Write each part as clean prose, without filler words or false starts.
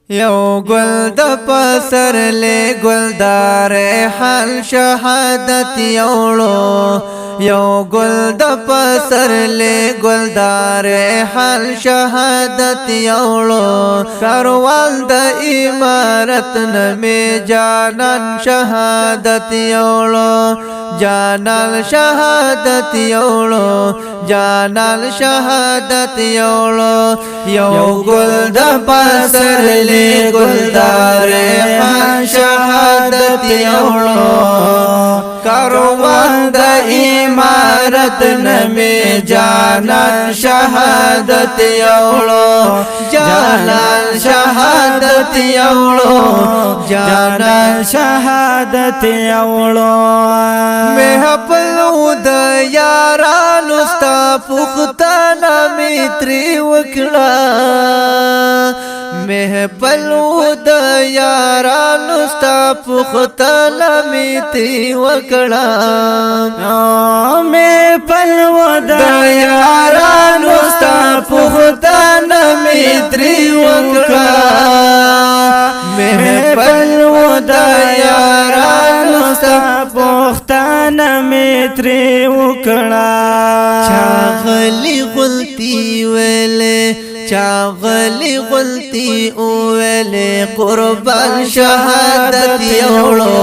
یو گل د پسر لے گلدار حال شهادت یوړو یو گل د پسر لے گلدار حال شهادت یوړو کاروان د امارت نمی جانان شهادت یوړو جانان شهادت یوړو جانان شهادت یوړو یو گل د پسر لے گلدار حال شهادت یوړو کاروان د امارت نمی جانان شهادت یوړو جانان شهادت یوړو جانان شهادت یوړو محفل د یارانو ستا پختانه میتری وکړه محفل د یارانو ستا پختانه میتری وکړه محفل د یارانو ستا پختانه میتری وکړه محفل د یارانو ستا پختانه میتری وکړه چاغلی غلطی ویلې چاغلی غلطی اویلې قربان شهادت یوړو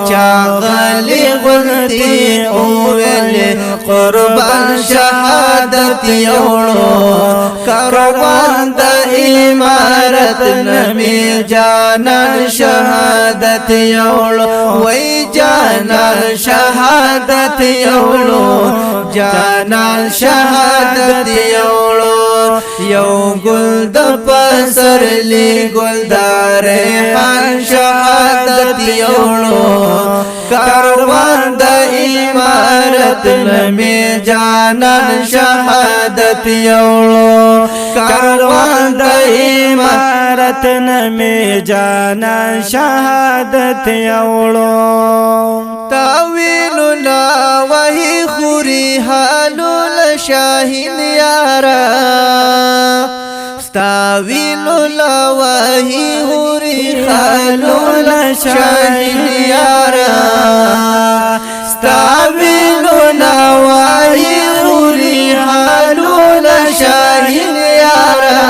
چاغلی غلطی اویلې قربان شهادت یوړو کاروان د امارت نمی جانان شهادت یوړو وای جانان شهادت یوړو جانان شهادت یوړو یو گل د پسر لی گلدار حال شهادت یوړو کاروان د امارت نمی جانان شهادت یوړو کاروان د امارت نمی جانان شهادت یوړو تاویل لا وحی خوری حالو لشاہین یارا ستاویل لا وحی خوری حالو لشاہین یارا ستاویل لا وحی خوری حالو لشاہین یارا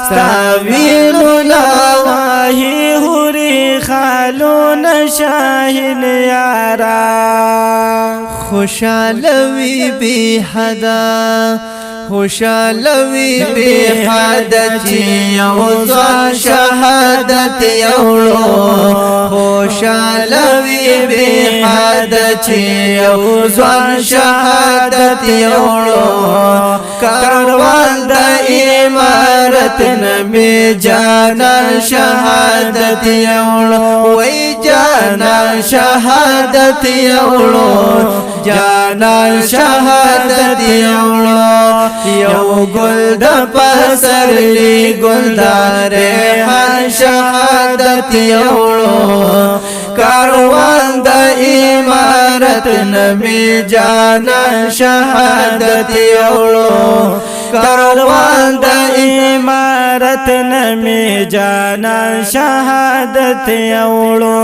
ستاویل لا وحی خوری حالو لشاہین یارا خوشالوی بی حدا خوشالوی بی حدا چی یوزان شهادت یوړو خوشالوی بی حدا چی یوزان شهادت یوړو کاروان د امارت نمی جانان شهادت یوړو وای جانان شهادت یوړو جانان شهادت یوړو یو گل د پسر لی گلدار حال شهادت یوړو کاروان د امارت نمی جانان شهادت یوړو کاروان د امارت نمی جانان شهادت یوړو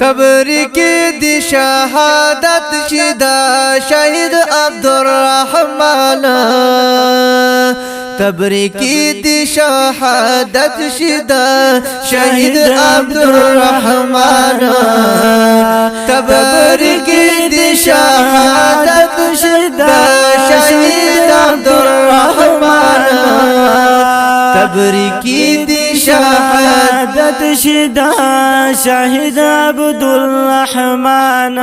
تبریک دی شهادت شدا شهید عبدالرحمن تبریک دی شهادت شدا شهید عبدالرحمن تبریک دی شهادت شدا شهید عبدالرحمن تبریکی دی شهادت شدا شهید عبدالرحمن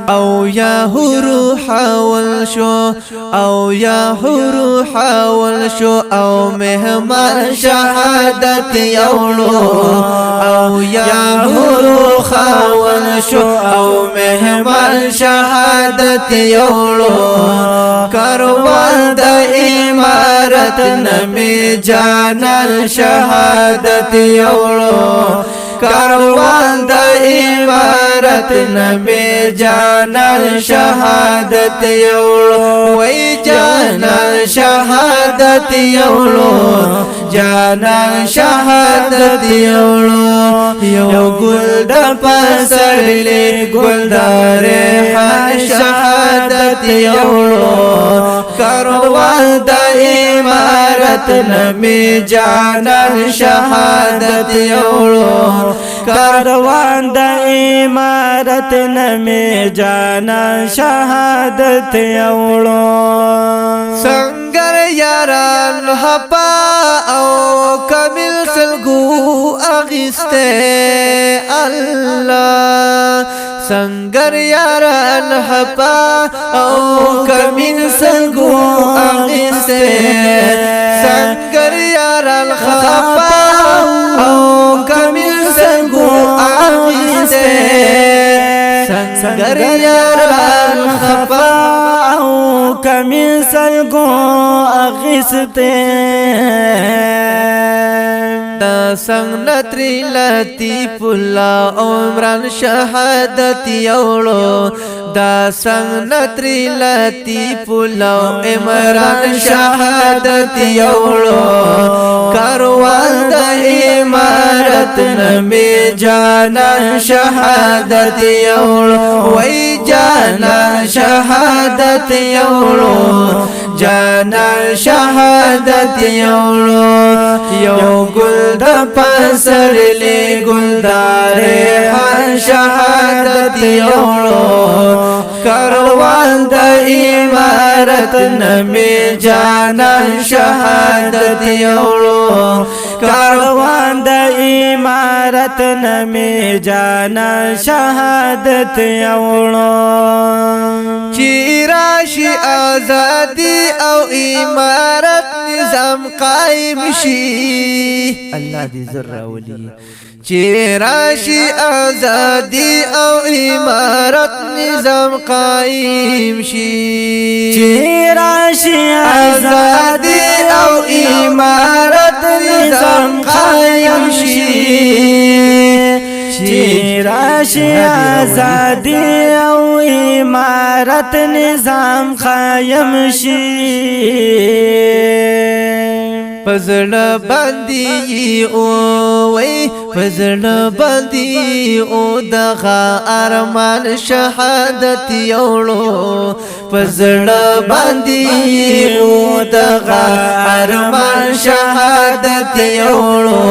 او یا روح والشو او یا روح والشو او مهمان شهادت یوړو او یا روح والشو او مهمان شهادت یوړو کاروان د امارت نمی جانان شهادت یوړو کاروان د امارت نبی جانان شهادت یوړو وای جانان شهادت یوړو جانان شهادت یوړو یو ګل د پسړلې ګلدار شهادت یوړو کاروان د امارت نبی جانان شهادت یوړو کاروان د امارت نبی جانان شهادت یوړو سنگر یاران حپا او کامل سلگو اغسطے اللہ سنگر یاران حپا او کامل سلگو اغسطے سنگر یاران حپا او کامل سلگو اغسطے سنگر یاران حپا کمی سلگو اغسطے دا سنگ نتری لطیف اللہ عمران شہادت یوڑو دا سنگ نتری لطیف اللہ عمران شہادت یوڑو کاروان دا امارت نبی جانان شہادت یوڑو وی جانان شہادت یوڑو جانان شہادت یوڑو یو گل دا پسرلی گلدار شہادت یوڑو کاروان دا امارت نبی جانان شہادت یوڑو کاروان دا امارت نبی جانان شہادت یوڑو چی راشی آزادی او امارت نظام قائم شی اللہ دی ذرہ ولی چی راشی آزادی او امارت نظام قائم شی چی راشی آزادی او امارت نظام قائم شی چی راشی آزادی او امارت نظام قائم شی پزړه باندې او وای پزړه باندې او دغه ارمان شهادت یوړو پزړه باندې او دغه ارمان شهادت یوړو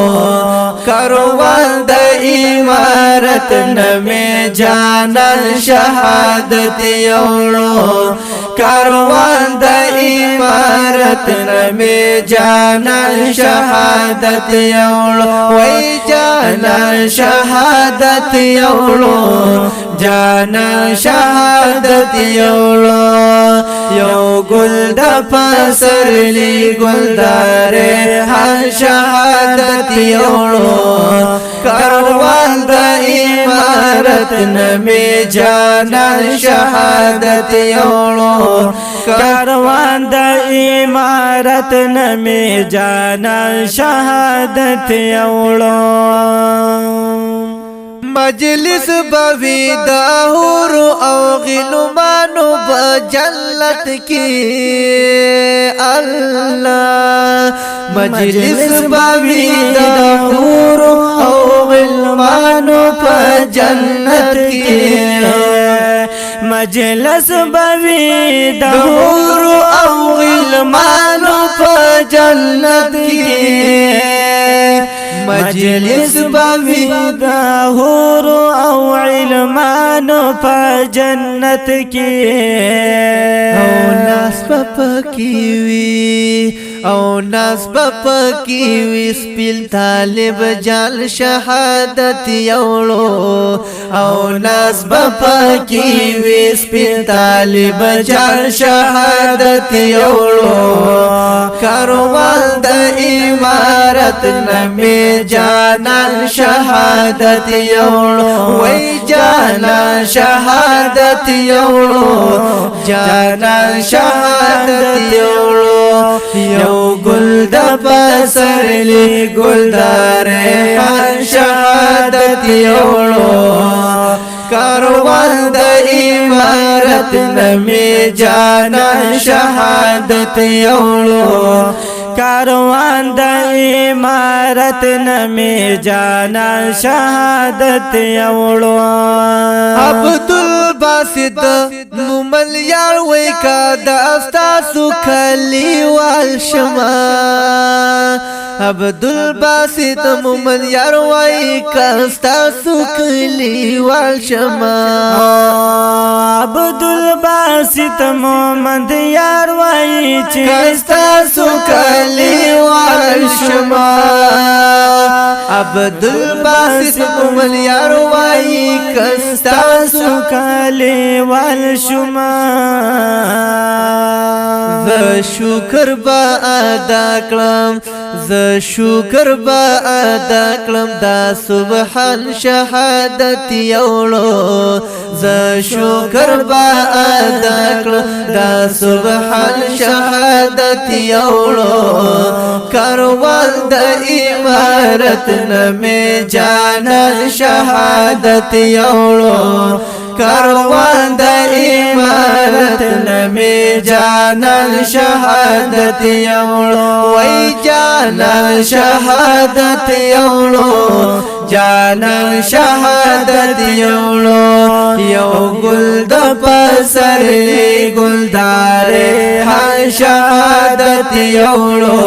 کاروان د امارت نبی جانان شهادت یوړو کاروان د امارت نبی جانان شهادت یوړو وای جانان شهادت یوړو جانان شهادت یوړو یو ګل د پسرلی ګلدار شهادت یوړو کاروان د امارت نبی جانان شهادت یوړو کاروان د امارت نبی جانان شهادت یوړو مجلس بوی دا حور او غلمانو بجنت کی اللہ مجلس بوی دا حور او غلمانو بجنت کی مجلس بوی دا حور او غلمانو بجنت کی مجلس بوی دا حور او علمانو پا جنت کی او ناس پاکی وی او ناس پاکی وی سپیل طالب جال شهادت یوړو او ناس پاکی وی سپیل طالب جال شهادت یوړو کاروان د امارت نبی جانان شهادت یوړو وای جانان شهادت یوړو جانان شهادت یوړو یو ګل د پسرلی ګلدار شهادت یوړو کاروان د امارت نمی جانان شهادت یوړو کاروان د امارت نمی جانان شهادت یوړو عبدالباسط مومل یار وی کا د استاسو کلیوال شما عبدالباسط مومل یار وی کا استاسو کلیوال شما عبدالباسط مومل یار وی چې استاسو کلیوال شما عبدالباسط مومل یار وی کا استاسو کلیوال شما ز شکر با ادا کړم ز شکر با ادا کړم دا سبحان شهادت یوړو ز شکر با ادا کړم دا سبحان شهادت یوړو کاروان د امارت نمی جانان شهادت یوړو کاروان د امارت نمی جانان شهادت یوړو وای جانان شهادت یوړو جانان شهادت یوړو یو ګل د پسر ګلدار ها شهادت یوړو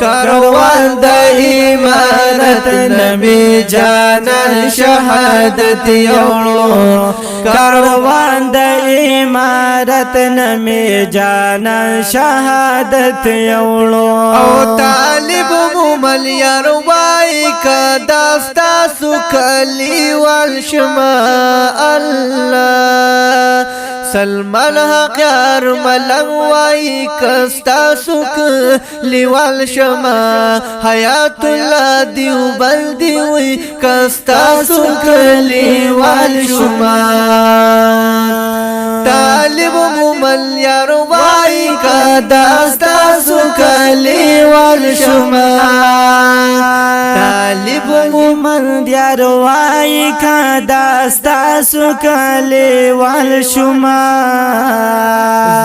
کاروان د امارت نمی جانان شهادت یوړو کاروان د امارت نمی جانان شهادت یوړو او طالب مومل یار وای کا داستا سو کلیوال شما الله سلمان حقیار ملنگ وائی کستا سک لیوال شما حیات اللہ دیوبندی وی کستا سک لیوال شما طالب مومل یار وائی کا داستا سک لیوال شما طالب مومل یار وائی کا داستا سک لیوال شما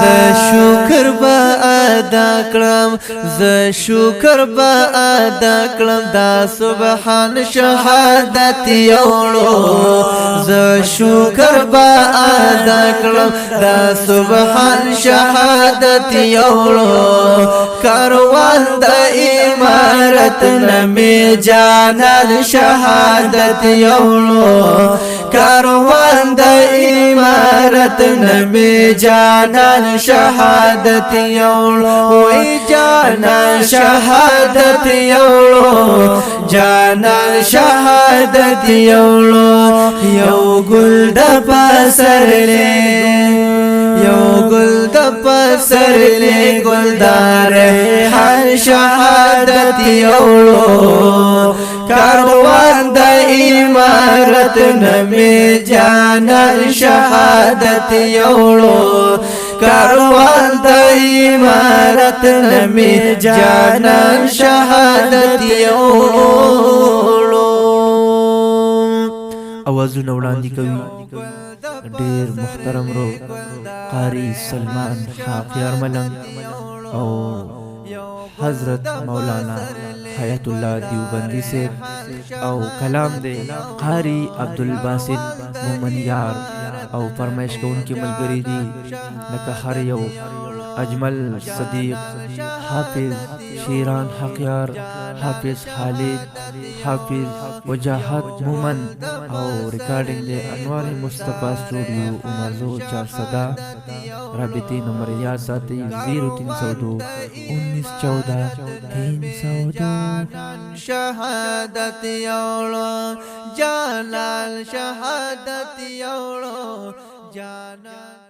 ز شکر با ادا کړم ز شکر با ادا کړم دا سبحان شهادت یوړو ز شکر با ادا کړم دا سبحان شهادت یوړو کاروان د امارت نمی جانان شهادت یوړو کاروان د امارت نمی جانان شهادت یوړو وای جانان شهادت یوړو جانان شهادت یوړو یو ګل د پسرلې یو ګل د پسرلې ګلدار هر شهادت یوړو کاروان د امارت نمی جانان شهادت یوړو کاروان د امارت نمی جانان شهادت یوړو اوازونه وړاندې کوي ډېر محترم رو قاری سلمان حافظ ملنگ او حضرت مولانا حیات اللہ دیوبندی سے او کلام دے قاری عبدالباسط مومن یار او فرمائش کو ان کی ملگری دی لکه هر یو اجمل صدیق حافظ شیران حقیار حافظ خالد حافظ وجاہت مومن او ریکارڈنگ دے انوار مصطفیٰ اسٹوڈیو عمرزو 400 رابطی نمبر یاد ساتی 0302 1914 302 شهادت یوړو جانان شهادت یوړو جانان